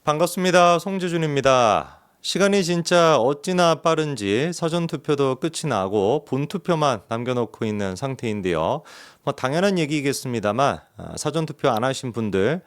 반갑습니다. 송재준입니다. 시간이 진짜 어찌나 빠른지 사전투표도 끝이 나고 본투표만 남겨놓고 있는 상태인데요. 당연한 얘기겠습니다만 사전투표 안 하신 분들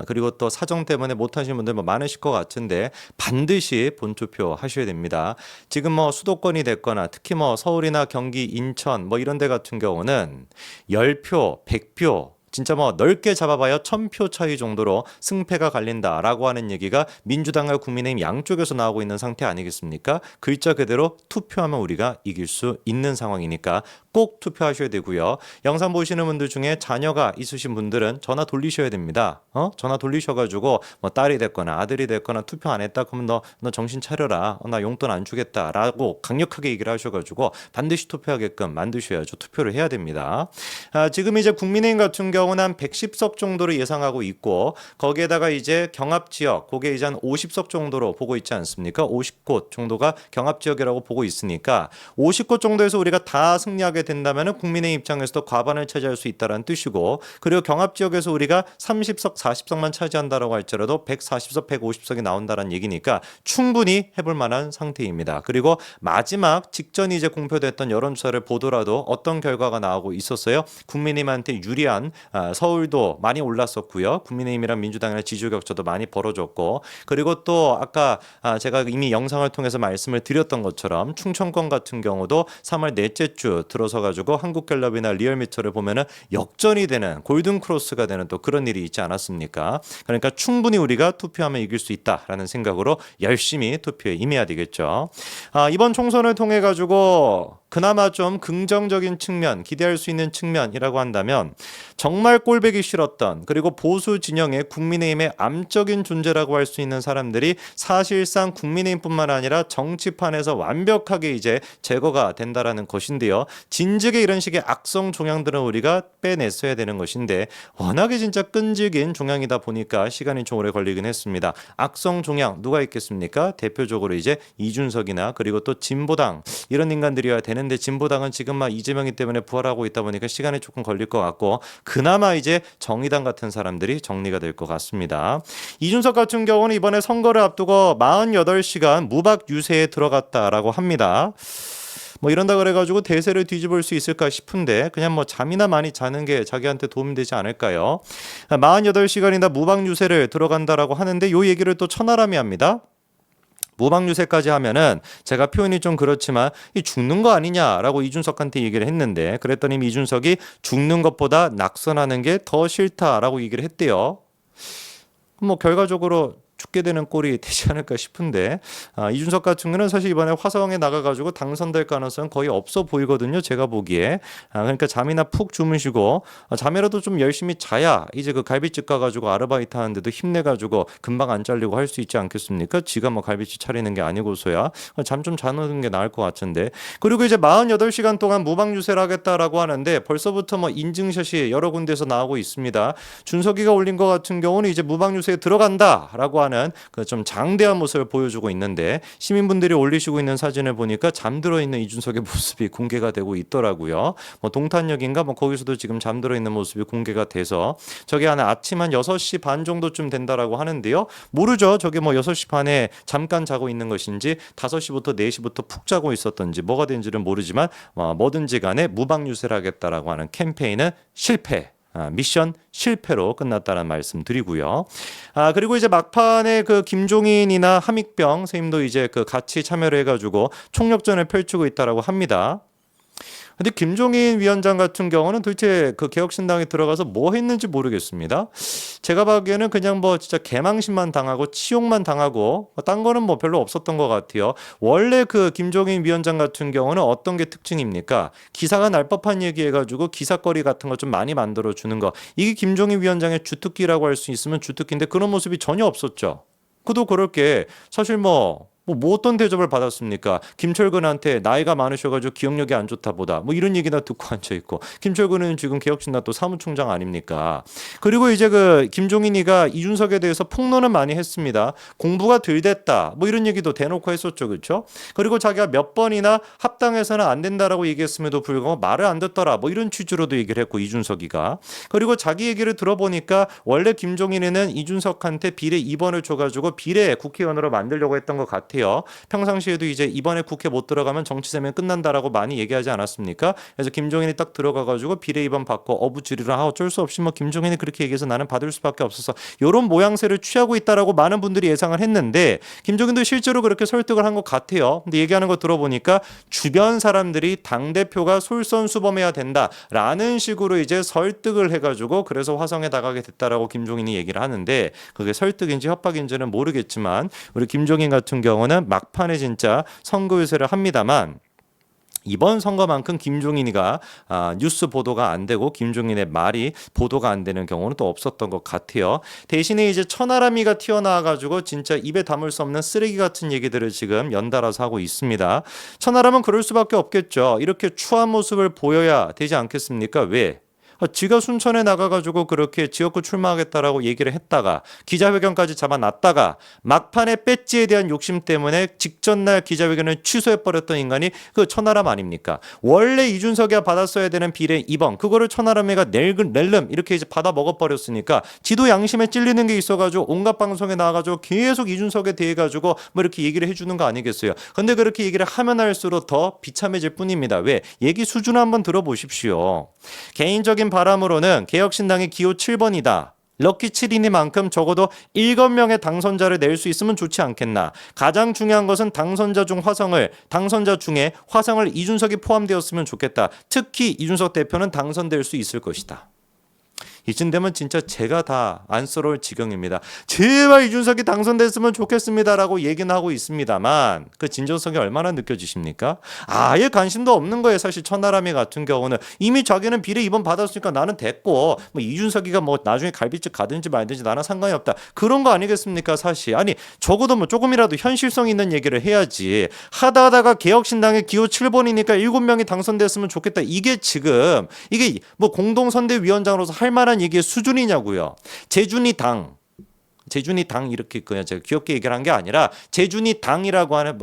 그리고 또 사정 때문에 못 하신 분들 많으실 것 같은데 반드시 본투표 하셔야 됩니다. 지금 수도권이 됐거나 특히 서울이나 경기, 인천 이런 데 같은 경우는 10표, 100표 진짜 넓게 잡아봐야 1000표 차이 정도로 승패가 갈린다라고 하는 얘기가 민주당과 국민의힘 양쪽에서 나오고 있는 상태 아니겠습니까? 글자 그대로 투표하면 우리가 이길 수 있는 상황이니까 꼭 투표하셔야 되고요. 영상 보시는 분들 중에 자녀가 있으신 분들은 전화 돌리셔야 됩니다. 전화 돌리셔가지고 딸이 됐거나 아들이 됐거나 투표 안 했다 그러면 너 정신 차려라. 나 용돈 안 주겠다라고 강력하게 얘기를 하셔가지고 반드시 투표하게끔 만드셔야죠. 투표를 해야 됩니다. 지금 이제 국민의힘 같은 경우는 한 110석 정도를 예상하고 있고 거기에다가 이제 경합지역 그게 이제 한 50석 정도로 보고 있지 않습니까? 50곳 정도가 경합지역이라고 보고 있으니까 50곳 정도에서 우리가 다 승리하게 된다면 국민의 입장에서도 과반을 차지할 수 있다는 뜻이고 그리고 경합지역에서 우리가 30석 40석만 차지한다라고 할지라도 140석 150석이 나온다는 얘기니까 충분히 해볼 만한 상태입니다. 그리고 마지막 직전이 이제 공표됐던 여론조사를 보더라도 어떤 결과가 나오고 있었어요? 국민의힘한테 유리한 서울도 많이 올랐었고요. 국민의힘이랑 민주당이랑 지지율 격차도 많이 벌어졌고 그리고 또 아까 제가 이미 영상을 통해서 말씀을 드렸던 것처럼 충청권 같은 경우도 3월 넷째 주 들어서 가지고 한국갤럽이나 리얼미터를 보면은 역전이 되는 골든 크로스가 되는 또 그런 일이 있지 않았습니까? 그러니까 충분히 우리가 투표하면 이길 수 있다라는 생각으로 열심히 투표에 임해야 되겠죠. 이번 총선을 통해 가지고 그나마 좀 긍정적인 측면, 기대할 수 있는 측면이라고 한다면 정말 꼴보기 싫었던 그리고 보수 진영의 국민의힘의 암적인 존재라고 할 수 있는 사람들이 사실상 국민의힘뿐만 아니라 정치판에서 완벽하게 이제 제거가 된다라는 것인데요. 진즉에 이런 식의 악성 종양들은 우리가 빼냈어야 되는 것인데 워낙에 진짜 끈질긴 종양이다 보니까 시간이 좀 오래 걸리긴 했습니다. 악성 종양 누가 있겠습니까? 대표적으로 이제 이준석이나 그리고 또 진보당 이런 인간들이어야 되는데 진보당은 지금 이재명이 때문에 부활하고 있다 보니까 시간이 조금 걸릴 것 같고 그나마 이제 정의당 같은 사람들이 정리가 될 것 같습니다. 이준석 같은 경우는 이번에 선거를 앞두고 48시간 무박 유세에 들어갔다라고 합니다. 이런다 그래가지고 대세를 뒤집을 수 있을까 싶은데 그냥 잠이나 많이 자는 게 자기한테 도움이 되지 않을까요? 48시간이나 무박 유세를 들어간다라고 하는데 이 얘기를 또 천하람이 합니다. 무박 유세까지 하면은 제가 표현이 좀 그렇지만 이 죽는 거 아니냐라고 이준석한테 얘기를 했는데 그랬더니 이준석이 죽는 것보다 낙선하는 게 더 싫다라고 얘기를 했대요. 결과적으로 죽게 되는 꼴이 되지 않을까 싶은데 이준석 같은 경우는 사실 이번에 화성에 나가가지고 당선될 가능성은 거의 없어 보이거든요. 제가 보기에. 그러니까 잠이나 푹 주무시고 잠이라도 좀 열심히 자야 이제 그 갈비집 가가지고 아르바이트 하는데도 힘내가지고 금방 안 잘리고 할 수 있지 않겠습니까? 지가 갈비집 차리는 게 아니고서야 잠 좀 자는 게 나을 것 같은데. 그리고 이제 48시간 동안 무박 유세를 하겠다라고 하는데 벌써부터 인증샷이 여러 군데서 나오고 있습니다. 준석이가 올린 것 같은 경우는 이제 무박 유세에 들어간다라고 하는 그 좀 장대한 모습을 보여주고 있는데 시민분들이 올리시고 있는 사진을 보니까 잠들어 있는 이준석의 모습이 공개가 되고 있더라고요. 동탄역인가 거기서도 지금 잠들어 있는 모습이 공개가 돼서 저게 아침 한 6시 반 정도쯤 된다라고 하는데요. 모르죠. 저게 6시 반에 잠깐 자고 있는 것인지 5시부터 4시부터 푹 자고 있었던지 뭐가 된지는 모르지만 뭐든지 간에 무박 유세를 하겠다라고 하는 캠페인은 실패. 미션 실패로 끝났다는 말씀 드리고요. 그리고 이제 막판에 그 김종인이나 함익병 선생님도 이제 같이 참여를 해가지고 총력전을 펼치고 있다라고 합니다. 근데 김종인 위원장 같은 경우는 도대체 그 개혁신당에 들어가서 뭐 했는지 모르겠습니다. 제가 보기에는 그냥 진짜 개망신만 당하고 치욕만 당하고 딴 거는 별로 없었던 것 같아요. 원래 그 김종인 위원장 같은 경우는 어떤 게 특징입니까? 기사가 날 법한 얘기해가지고 기사거리 같은 거 좀 많이 만들어 주는 거. 이게 김종인 위원장의 주특기라고 할 수 있으면 주특기인데 그런 모습이 전혀 없었죠. 그도 그럴 게 사실 뭐 어떤 대접을 받았습니까? 김철근한테 나이가 많으셔가지고 기억력이 안 좋다 보다 뭐 이런 얘기나 듣고 앉아있고, 김철근은 지금 개혁신당 또 사무총장 아닙니까? 그리고 이제 그 김종인이가 이준석에 대해서 폭로는 많이 했습니다. 공부가 덜 됐다 뭐 이런 얘기도 대놓고 했었죠, 그렇죠? 그리고 자기가 몇 번이나 합당해서는 안 된다라고 얘기했음에도 불구하고 말을 안 듣더라 뭐 이런 취지로도 얘기를 했고, 이준석이가. 그리고 자기 얘기를 들어보니까 원래 김종인이는 이준석한테 비례 2번을 줘가지고 비례 국회의원으로 만들려고 했던 것 같아요. 평상시에도 이제 이번에 국회 못 들어가면 정치생명 끝난다라고 많이 얘기하지 않았습니까? 그래서 김종인이 딱 들어가가지고 비례 2번 받고 어부지리라 어쩔 수 없이 뭐 김종인이 그렇게 얘기해서 나는 받을 수밖에 없어서 이런 모양새를 취하고 있다라고 많은 분들이 예상을 했는데, 김종인도 실제로 그렇게 설득을 한 것 같아요. 근데 얘기하는 거 들어보니까 주변 사람들이 당대표가 솔선수범해야 된다라는 식으로 이제 설득을 해가지고 그래서 화성에 나가게 됐다라고 김종인이 얘기를 하는데, 그게 설득인지 협박인지는 모르겠지만 우리 김종인 같은 경우는 막판에 진짜 선거 유세를 합니다만, 이번 선거만큼 김종인이가 뉴스 보도가 안 되고 김종인의 말이 보도가 안 되는 경우는 또 없었던 것 같아요. 대신에 이제 천하람이가 튀어나와가지고 진짜 입에 담을 수 없는 쓰레기 같은 얘기들을 지금 연달아서 하고 있습니다. 천하람은 그럴 수밖에 없겠죠. 이렇게 추한 모습을 보여야 되지 않겠습니까? 왜? 지가 순천에 나가가지고 그렇게 지역구 출마하겠다라고 얘기를 했다가 기자회견까지 잡아놨다가 막판에 배지에 대한 욕심 때문에 직전날 기자회견을 취소해버렸던 인간이 그 천하람 아닙니까? 원래 이준석이가 받았어야 되는 비례 2번 그거를 천하람이가 낼름 이렇게 이제 받아 먹어버렸으니까 지도 양심에 찔리는 게 있어가지고 온갖 방송에 나와가지고 계속 이준석에 대해 가지고 뭐 이렇게 얘기를 해주는 거 아니겠어요? 근데 그렇게 얘기를 하면 할수록 더 비참해질 뿐입니다. 왜? 얘기 수준 한번 들어보십시오. 개인적인 바람으로는 개혁신당의 기호 7번이다. 럭키 7이니만큼 적어도 7명의 당선자를 낼 수 있으면 좋지 않겠나. 가장 중요한 것은 당선자 중에 화성을 이준석이 포함되었으면 좋겠다. 특히 이준석 대표는 당선될 수 있을 것이다. 이쯤 되면 진짜 제가 다 안쓰러울 지경입니다. 제발 이준석이 당선됐으면 좋겠습니다라고 얘기는 하고 있습니다만 그 진정성이 얼마나 느껴지십니까? 아예 관심도 없는 거예요. 사실 천하람이 같은 경우는 이미 자기는 비례 2번 받았으니까 나는 됐고 뭐 이준석이가 뭐 나중에 갈비집 가든지 말든지 나는 상관이 없다. 그런 거 아니겠습니까? 사실 아니 적어도 뭐 조금이라도 현실성 있는 얘기를 해야지. 하다가 개혁신당의 기호 7번이니까 7명이 당선됐으면 좋겠다. 이게 지금 이게 뭐 공동선대위원장으로서 할 만한 얘기의 수준이냐고요. 재준이 당 이렇게 그냥 제가 귀엽게 얘기를 한 게 아니라 재준이 당이라고 하는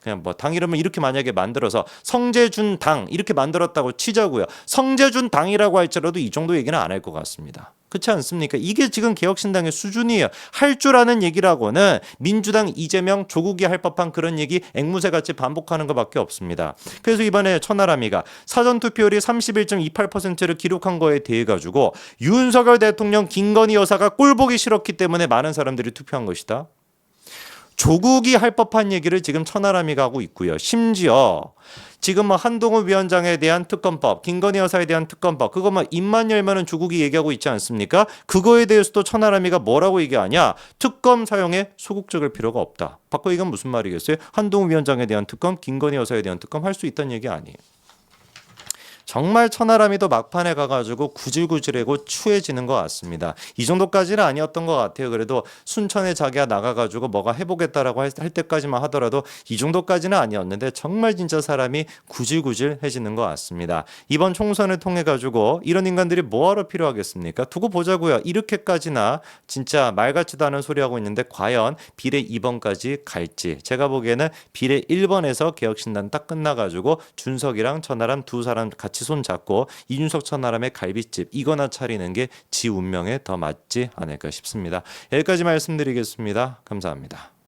그냥 당 이름을 이렇게 만약에 만들어서 성재준 당 이렇게 만들었다고 치자고요. 성재준 당이라고 할지라도 이 정도 얘기는 안 할 것 같습니다. 그렇지 않습니까? 이게 지금 개혁신당의 수준이에요. 할 줄 아는 얘기라고는 민주당 이재명 조국이 할 법한 그런 얘기 앵무새같이 반복하는 것밖에 없습니다. 그래서 이번에 천하람이가 사전투표율이 31.28%를 기록한 거에 대해 가지고 윤석열 대통령 김건희 여사가 꼴보기 싫었기 때문에 많은 사람들이 투표한 것이다. 조국이 할 법한 얘기를 지금 천하람이가 하고 있고요. 심지어 지금 뭐 한동훈 위원장에 대한 특검법, 김건희 여사에 대한 특검법, 그거 뭐 입만 열면은 조국이 얘기하고 있지 않습니까? 그거에 대해서도 천하람이가 뭐라고 얘기하냐? 특검 사용에 소극적일 필요가 없다. 바꿔 이건 무슨 말이겠어요? 한동훈 위원장에 대한 특검, 김건희 여사에 대한 특검 할 수 있다는 얘기 아니에요. 정말 천하람이도 막판에 가가지고 구질구질하고 추해지는 것 같습니다. 이 정도까지는 아니었던 것 같아요. 그래도 순천에 자기가 나가가지고 뭐가 해보겠다라고 할 때까지만 하더라도 이 정도까지는 아니었는데 정말 진짜 사람이 구질구질해지는 것 같습니다. 이번 총선을 통해 가지고 이런 인간들이 뭐하러 필요하겠습니까? 두고 보자고요. 이렇게까지나 진짜 말 같지도 않은 소리 하고 있는데 과연 비례 2번까지 갈지. 제가 보기에는 비례 1번에서 개혁신당 딱 끝나가지고 준석이랑 천하람 두 사람 같이 손잡고 이준석 천하람의 갈비집 이거나 차리는 게 지 운명에 더 맞지 않을까 싶습니다. 여기까지 말씀드리겠습니다. 감사합니다.